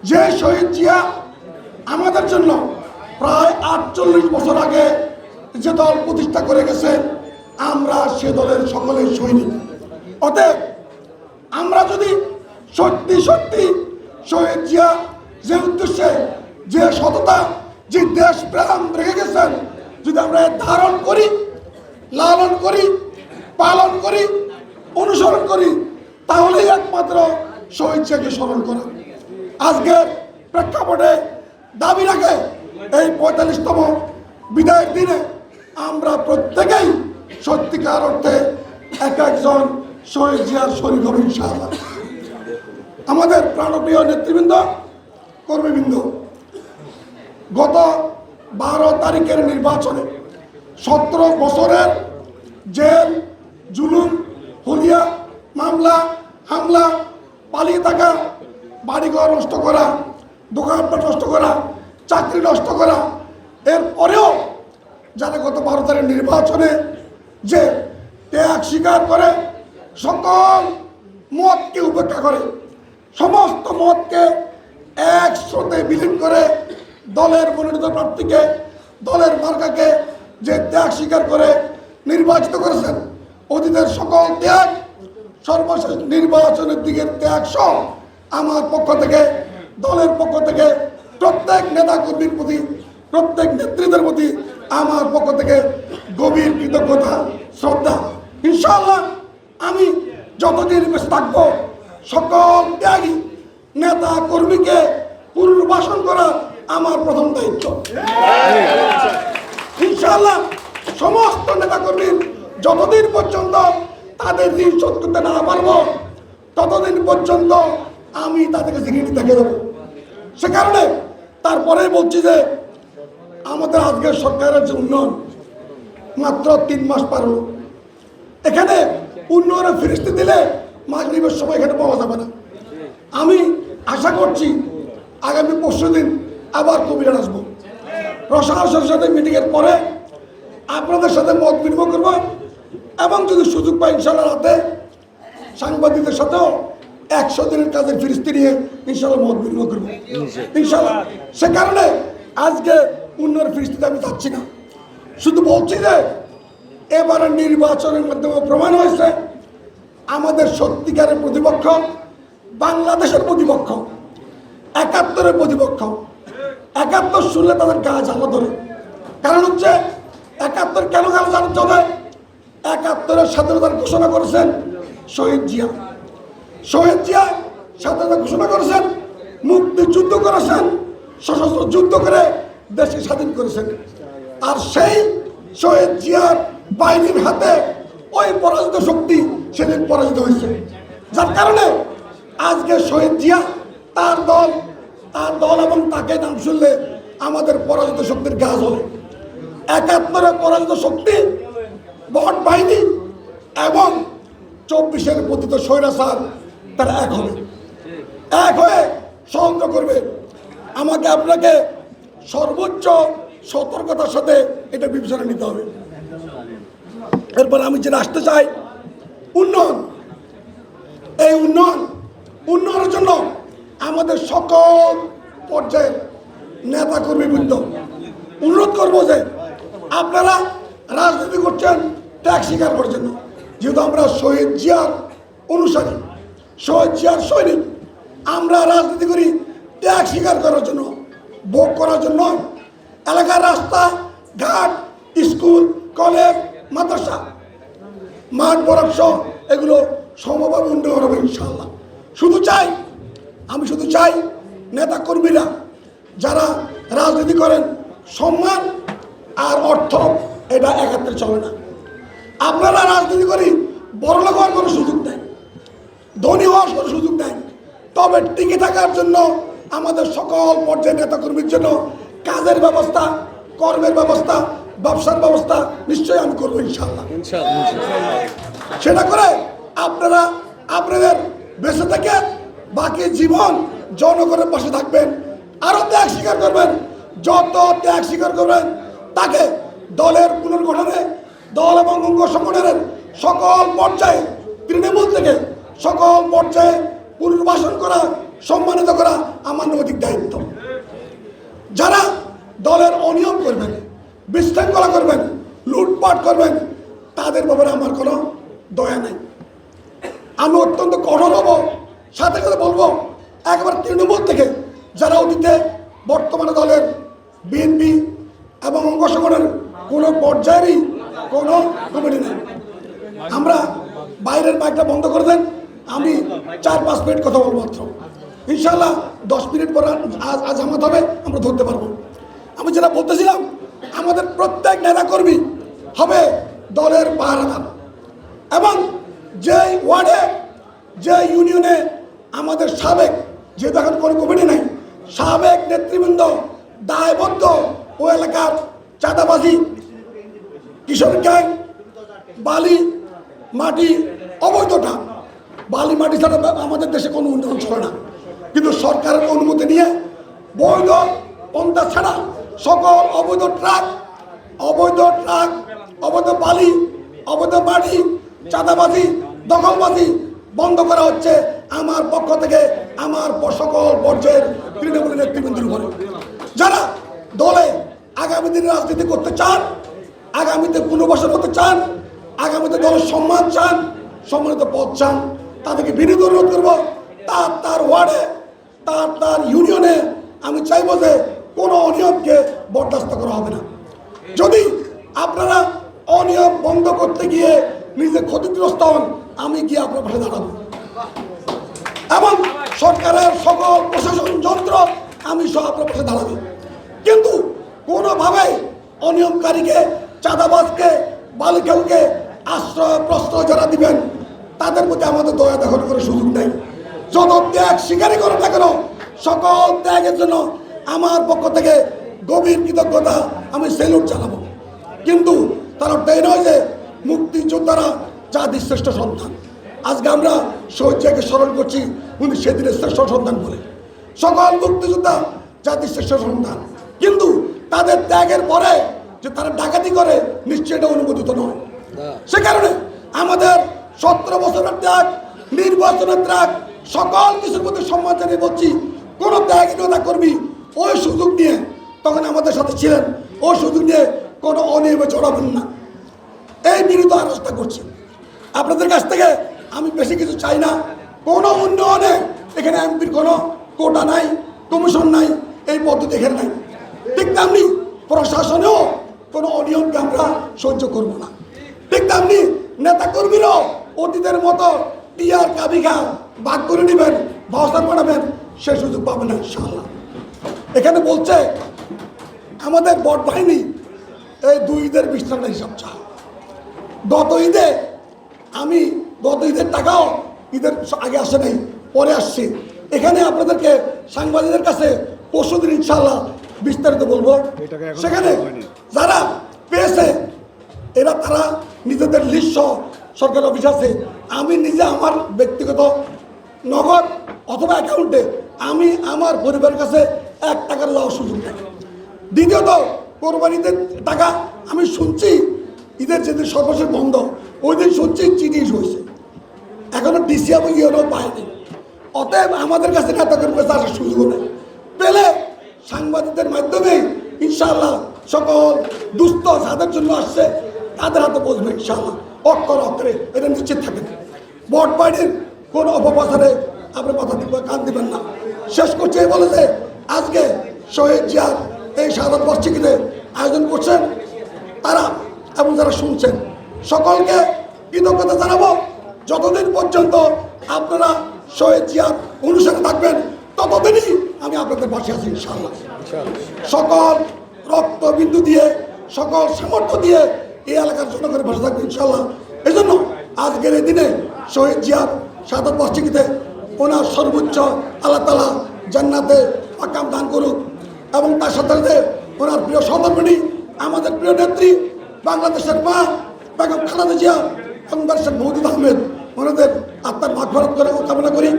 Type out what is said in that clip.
যে শহীদ জিয়া আমাদের জন্য প্রায় 48 বছর আগে যে দল প্রতিষ্ঠা করে গেছে, আমরা সে দলের সকলেই সৈনিক। অতএব আমরা যদি সত্যি সত্যি শহীদ জিয়া যে উদ্দেশ্যে, যে সততা, যে দেশ প্রেম রেখে গেছেন, যদি আমরা ধারণ করি, লালন করি, পালন করি, অনুসরণ করি, তাহলেই একমাত্র শহীদ জিয়াকে স্মরণ করা। আজকের প্রেক্ষাপটে দাবি রাখে এই 45তম বিদায়ের দিনে আমরা প্রত্যেকেই সত্যিকার অর্থে এক একজন শহীদ জিয়ার শরীর হব ইনশাআল্লাহ। আমাদের প্রাণপ্রিয় নেতৃবৃন্দ, কর্মীবৃন্দ, গত 12 তারিখের নির্বাচনে 17 বছরের জেল, জুলুম, হুলিয়া, মামলা, হামলা, পালিয়ে থাকা, বাড়িঘর নষ্ট করা, দোকানপাট নষ্ট করা, চাকরি নষ্ট করা, এরপরেও যারা গত 12 তারিখ নির্বাচনে যে ত্যাগ স্বীকার করে, সকল মতকে উপেক্ষা করে, সমস্ত মতকে এক স্রোতে বিলীন করে দলের মনোনীত প্রার্থীকে, দলের মার্কাকে যে ত্যাগ স্বীকার করে নির্বাচিত করেছেন, অতীতের সকল ত্যাগ, সর্বশেষ নির্বাচনের দিকের ত্যাগ সহ আমার পক্ষ থেকে, দলের পক্ষ থেকে প্রত্যেক নেতা কর্মীর প্রতি, প্রত্যেক নেতৃত্বের প্রতি আমার পক্ষ থেকে গভীর কৃতজ্ঞতা, শ্রদ্ধা। ইনশাআল্লাহ আমি যতদিন বেঁচে থাকবো, সকল ত্যাগী নেতা কর্মীকে পুনর্বাসন করা আমার প্রথম দায়িত্ব। ইনশাআল্লাহ সমস্ত নেতা কর্মীর যতদিন পর্যন্ত তাদের ঋণ শোধ করতে না পারবো, ততদিন পর্যন্ত আমি তাদেরকে জিনিস দেখে দেবো। সে কারণে তারপরে বলছি যে আমাদের আজকের সরকারের যে উন্নয়ন, মাত্র 3 মাস পার হলো, এখানে উন্নয়নের ফিরিস্তি দিলে মাগরিবের সময় এখানে পাওয়া যাবে না। আমি আশা করছি আগামী পরশুদিন আবার কবিরাট আসবো, প্রশাসনের সাথে মিটিংয়ের পরে আপনাদের সাথে মত বিনিময় করবো, এবং যদি সুযোগ পাই ইনশাআল্লাহ রাতে সাংবাদিকদের সাথেও 100 দিনের কাজের ফিরিস্তি নিয়ে ইনশাআল্লাহ মত বিনিময় করবো ইনশাআল্লাহ। সে কারণে আজকে উন্নয়নের ফিরিস্তিতে আমি যাচ্ছি না, শুধু বলছি যে এবারের নির্বাচনের মাধ্যমে প্রমাণ হয়েছে আমাদের সত্যিকারের প্রতিপক্ষ বাংলাদেশের প্রতিপক্ষ, 71-এর প্রতিপক্ষ। 71 শুনলে তাদের গা জ্বালা ধরে। কারণ হচ্ছে 71 কেন গা জ্বালা ধরে? 71-এর স্বাধীনতার ঘোষণা করেছেন শহীদ জিয়া। শহীদ জিয়া স্বাধীনতা ঘোষণা করেছেন, মুক্তিযুদ্ধ করেছেন, সশস্ত্র যুদ্ধ করে দেশকে স্বাধীন করেছেন। আর সেই শহীদ জিয়ার বাহিনীর হাতে ওই পরাজিত শক্তি সেদিন পরাজিত হয়েছে, যার কারণে আজকে শহীদ জিয়া, তার দল এবং তাকে নাম শুনলে আমাদের পরাজিত শক্তির গা জ্বলে। 71-এর পরাজিত শক্তি বট বাহিনী এবং 24-এর পতিত স্বৈরাচার, তারা এক হবে, এক হয়ে সংগ্রাম করবে। আমাকে আপনাকে সর্বোচ্চ সতর্কতার সাথে এটা বিবেচনা নিতে হবে। এরপর আমি যেটা আসতে চাই, উন্নয়ন। এই উন্নয়নের জন্য আমাদের সকল পর্যায়ের নেতা কর্মীবৃন্দ অনুরোধ করবো যে আপনারা রাজনীতি করছেন ত্যাগ স্বীকার করার জন্য। যেহেতু আমরা শহীদ জিয়ার অনুসারী, শহীদ জিয়ার সৈনিক, আমরা রাজনীতি করি ত্যাগ স্বীকার করার জন্য, ভোগ করার জন্য। এলাকার রাস্তা ঘাট, স্কুল, কলেজ, মাদ্রাসা, মাঠ বরাক্ষ, এগুলো সমভাবে উন্নয়ন হবে ইনশাআল্লাহ। আমি শুধু চাই নেতা কর্মীরা যারা রাজনীতি করেন, সম্মান আর অর্থ এটা একাত্রে চলে না। আপনারা রাজনীতি করি বড়লোক হওয়ার কোনো সুযোগ নেই, ধনী হওয়ার কোনো সুযোগ নেই। তবে টিকে থাকার জন্য আমাদের সকল পর্যায়ের নেতা কর্মীর জন্য কাজের ব্যবস্থা, কর্মের ব্যবস্থা, ব্যবসার ব্যবস্থা নিশ্চয়ই আমি করবো ইনশাআল্লাহ। সেটা করে আপনারা আপনাদের বেঁচে থেকে বাকি জীবন জনগণের পাশে থাকবেন, আরো ত্যাগ স্বীকার করবেন। যত ত্যাগ স্বীকার করবেন তাকে দলের পুনর্গঠনে, দল এবং অঙ্গ সংগঠনের সকল পর্যায়ে, তৃণমূল থেকে সকল পর্যায়ে পুনর্বাসন করা সম্মানিত করা আমার নৈতিক দায়িত্ব। যারা দলের অনিয়ম করবেন, বিশৃঙ্খলা করবেন, লুটপাট করবেন, তাদের ব্যাপারে আমার কোনো দয়া নেই। আমি অত্যন্ত কঠোর হব, সাথে সাথে বলবো একেবারে তৃণমূল থেকে যারা অতীতে বর্তমানে দলের বিএনপি এবং অঙ্গসংগঠনের কোনো পর্যায়েরই কোনো কমিটি নেই। আমরা বাইরের মাইকটা বন্ধ করে দেন, আমি 4-5 মিনিট কথা বলবো মাত্র। ইনশাল্লাহ 10 মিনিট পর আজামাত হবে, আমরা ধরতে পারবো। আমি যেটা বলতেছিলাম, আমাদের প্রত্যেক নেতাকর্মী হবে দলের পাহারাদার, এবং যে ওয়ার্ডে যে ইউনিয়নে আমাদের সাবেক, যেহেতু এখন কোনো কমিটি নেই, সাবেক নেতৃবৃন্দ দায়বদ্ধ ও এলাকার চাঁদাবাজি, কিশোর গ্যাং, বালি মাটি, অবৈধটা বালি মাটি ছাড়া আমাদের দেশে কোনো উন্নয়ন ছিল না, কিন্তু সরকারের অনুমতি নিয়ে বৈধ পন্থা ছাড়া সকল অবৈধ ট্রাক, অবৈধ বালি, অবৈধ মাটি, চাঁদাবাজি, দখলবাজি বন্ধ করা হচ্ছে আমার পক্ষ থেকে, আমার সকল পর্যায়ের তৃণমূলের নেতৃবৃন্দের উপরে। যারা দলে আগামী দিনে রাজনীতি করতে চান, আগামীতে পুনর্বাসন করতে চান, আগামীতে দলের সম্মান চান, সম্মানিত পদ চান, তাদেরকে বিনীত অনুরোধ করবো, তার ওয়ার্ডে, তার ইউনিয়নে আমি চাইবো যে কোনো অনিয়মকে বরদাস্ত করা হবে না। যদি আপনারা অনিয়ম বন্ধ করতে গিয়ে নিজে ক্ষতিগ্রস্ত হন, আমি গিয়ে আপনার পাশে দাঁড়াবো, এবং সরকারের সকল প্রশাসন যন্ত্র আমি সহ আপনার পাশে দাঁড়াবো। কিন্তু কোনোভাবে অনিয়মকারীকে, চাঁদাবাজকে, বালিকাউকে আশ্রয় প্রশ্রয় যারা দিবেন, তাদের প্রতি আমাদের দয়া দেখানো করে সুযোগ নেই। যত ত্যাগ স্বীকারই করে না কেন, সকল ত্যাগের জন্য আমার পক্ষ থেকে গভীর কৃতজ্ঞতা, আমি সেলুট জানাবো। কিন্তু তার অর্থ এই নয় যে মুক্তিযোদ্ধারা জাতির শ্রেষ্ঠ সন্তান। আজকে আমরা শহীদ জিয়াকে স্মরণ করছি, উনি সেদিনের শ্রেষ্ঠ সন্তান বলে। সকল মুক্তিযোদ্ধা জাতির শ্রেষ্ঠ সন্তান, কিন্তু তাদের ত্যাগের পরে যে তারা ডাকাতি করে, নিশ্চয়ই এটা অনুমোদিত নয়। সে কারণে আমাদের 17 বছরের ত্যাগ, নির্বাচনের ত্যাগ, সকল কিছুর প্রতি সম্মান জানিয়ে বলছি, কোনো ত্যাগহীনতা কর্মী ওই সুযোগ নিয়ে, তখন আমাদের সাথে ছিলেন, ওই সুযোগ নিয়ে কোনো অনিয়মে জড়াবেন না, এই বিনীত আলোচনা করছি আপনাদের কাছ থেকে। আমি বেশি কিছু চাই না, কোনো উন্নয়নে এখানে এমপির কোনো কোটা নাই, কমিশন নাই, এই পদ্ধতি এখানে নাই। ঠিক তেমনি প্রশাসনেও কোনো অনিয়মকে আমরা সহ্য করব না। ঠিক তেমনি নেতাকর্মীরাও অতীতের মতো টিয়ার কাবিঘা ভাগ করে নেবেন, ভাষা বানাবেন, সে সুযোগ পাবেন না ইনশাআল্লাহ। এখানে বলছে আমাদের বট বাহিনী এই 2 ঈদের বিশ্রামটা হিসাব চায়। গত ঈদের টাকাও ঈদের আগে আসে নাই, পরে আসছে। এখানে আপনাদেরকে সাংবাদিকদের কাছে পরশুদিন ইনশাআল্লাহ বিস্তারিত বলবো। সেখানে যারা পেয়েছে তারা নিজেদের লিস্ট সরকার অফিস আছে, আমি নিজে আমার ব্যক্তিগত নগদ অথবা অ্যাকাউন্টে আমি আমার পরিবারের কাছে 1 টাকার দেওয়ার সুযোগ নেই। দ্বিতীয়ত কোরবানিদের টাকা আমি শুনছি ঈদের যেদিন সর্বশেষ বন্ধ, ওই দিন শুনছি চিঠি হয়েছে, এখনো ডিসি এবং ইউরো পায়নি। অতএব আমাদের কাছে নেতাকর্মীর কাছে আসার সুযোগ নেই। পেলে সাংবাদিকদের মাধ্যমে ইনশাআল্লাহ সকল দুস্থ যাদের জন্য আসছে তাদের হাতে বসবে ইনশাআল্লাহ, অক্ষর অক্ষরে, এটা নিশ্চিত থাকেন। বট বাড়ির কোনো অপপ্রচারে আপনি কথা কান দিবেন না। শেষ করছে বলে যে আজকে শহীদ জিয়ার এই শাহাদাত বার্ষিকীতে আয়োজন করছেন তারা এবং যারা শুনছেন সকলকে কৃতজ্ঞতা জানাবো। যতদিন পর্যন্ত আপনারা শহীদ জিয়ার অনুসারে থাকবেন, ততদিনই আমি আপনাদের পাশে আছি ইনশাআল্লাহ। সকল রক্তবিন্দু দিয়ে, সকল সামর্থ্য দিয়ে এই এলাকার জনগণের পাশে থাকবে ইনশাআল্লাহ। এই জন্য আজকের এই দিনে শহীদ জিয়ার শাহাদাত বার্ষিকীতে ওনার সর্বোচ্চ আল্লাহ তাআলা জান্নাতে মাকাম দান করুক, এবং তার সাথে সাথে ওনার প্রিয় সহধর্মিণী, আমাদের প্রিয় নেত্রী, বাংলাদেশের মা বেগম খালেদা জিয়া এবং ব্যারিস্টার মওদুদ আহমেদ, ওনাদের আত্মার মাগফিরাত করে কামনা করি।